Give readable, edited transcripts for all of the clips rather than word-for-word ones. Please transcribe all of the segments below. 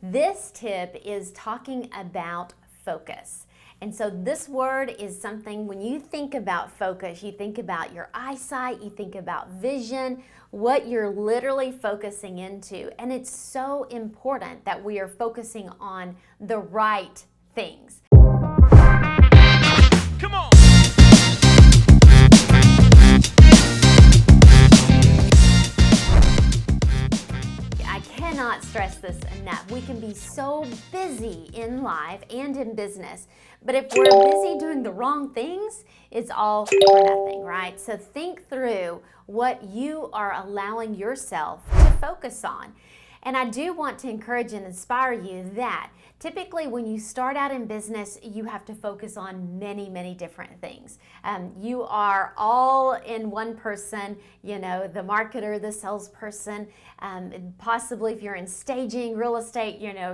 This tip is talking about focus. And so this word is something, when you think about focus, you think about your eyesight, you think about vision, what you're literally focusing into. And it's so important that we are focusing on the right things. Come on. I cannot stress this enough. We can be so busy in life and in business, but if we're busy doing the wrong things, it's all for nothing, right? So think through what you are allowing yourself to focus on. And I do want to encourage and inspire you that typically when you start out in business, you have to focus on many, many different things. You are all in one person, you know, the marketer, the salesperson, possibly if you're in staging, real estate, you know,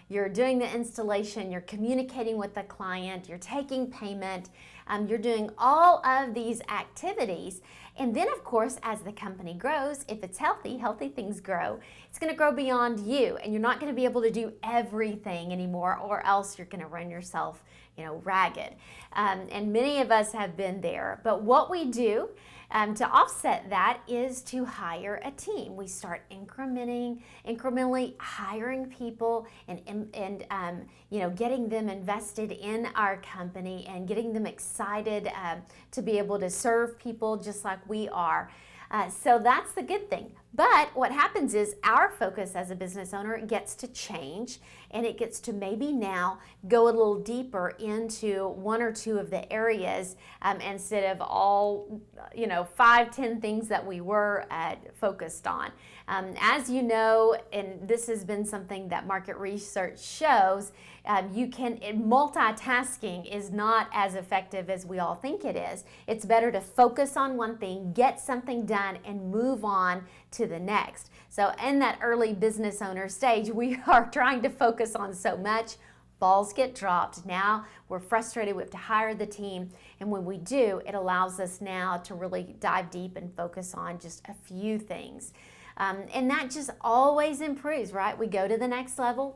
you're doing the installation, you're communicating with the client, you're taking payment, you're doing all of these activities. And then, of course, as the company grows, if it's healthy things grow, it's going to grow beyond you, and you're not going to be able to do everything anymore, or else you're going to run yourself, you know, ragged. And many of us have been there. But what we do to offset that is to hire a team. We start incrementally hiring people and you know, getting them invested in our company and getting them excited to be able to serve people just like we are. So that's the good thing. But what happens is our focus as a business owner gets to change, and it gets to maybe now go a little deeper into one or two of the areas instead of all, you know, 5, 10 things that we were focused on. As you know, and this has been something that market research shows, multitasking is not as effective as we all think it is. It's better to focus on one thing, get something done, and move on to the next. So in that early business owner stage, we are trying to focus on so much, balls get dropped. Now we're frustrated, we have to hire the team, and when we do, it allows us now to really dive deep and focus on just a few things. And that just always improves, right? We go to the next level,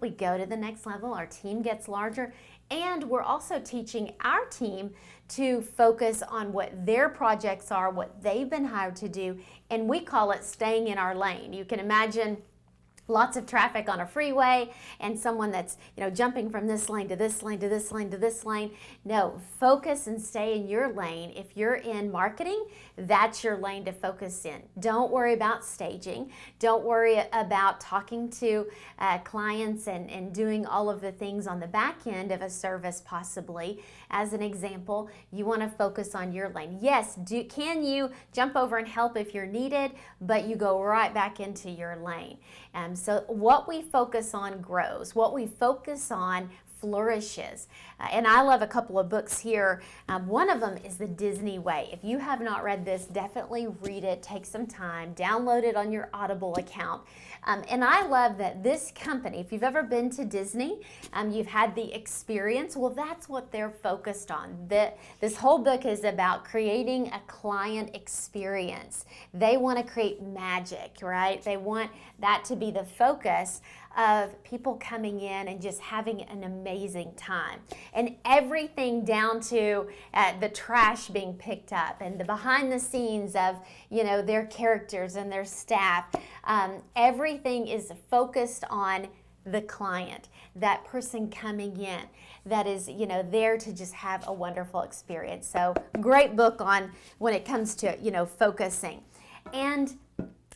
our team gets larger, and we're also teaching our team to focus on what their projects are, what they've been hired to do, and we call it staying in our lane. You can imagine lots of traffic on a freeway and someone that's, you know, jumping from this lane to this lane to this lane to this lane. No, focus and stay in your lane. If you're in marketing, that's your lane to focus in. Don't worry about staging. Don't worry about talking to clients and doing all of the things on the back end of a service possibly. As an example, you want to focus on your lane. Yes, can you jump over and help if you're needed, but you go right back into your lane. So what we focus on grows. What we focus on flourishes. And I love a couple of books here. One of them is The Disney Way. If you have not read this, definitely read it. Take some time. Download it on your Audible account. And I love that this company, if you've ever been to Disney, you've had the experience, well, that's what they're focused on. This whole book is about creating a client experience. They want to create magic, right? They want that to be the focus of people coming in and just having an amazing time. And everything down to the trash being picked up and the behind the scenes of, you know, their characters and their staff. Everything is focused on the client, that person coming in that is, you know, there to just have a wonderful experience. So great book on when it comes to, you know, focusing. And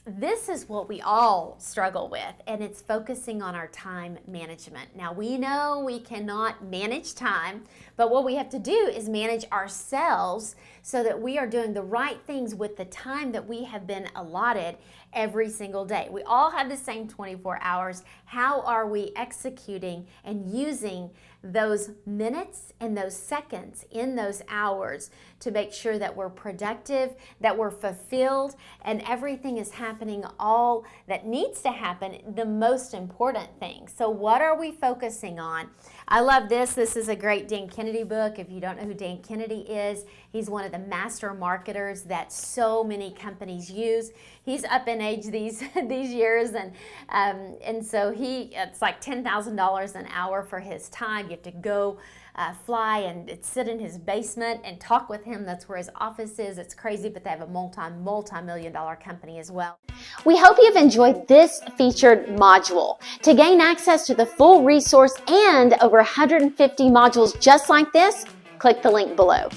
this is what we all struggle with, and it's focusing on our time management. Now, we know we cannot manage time, but what we have to do is manage ourselves so that we are doing the right things with the time that we have been allotted every single day. We all have the same 24 hours. How are we executing and using those minutes and those seconds in those hours to make sure that we're productive, that we're fulfilled, and everything is happening happening all that needs to happen, the most important thing. So what are we focusing on? I love this. This is a great Dan Kennedy book. If you don't know who Dan Kennedy is, he's one of the master marketers that so many companies use. He's up in age these years, and so it's like $10,000 an hour for his time. You have to go fly and sit in his basement and talk with him. That's where his office is. It's crazy, but they have a multi-million-dollar company as well. We hope you've enjoyed this featured module. To gain access to the full resource and over 150 modules just like this, click the link below.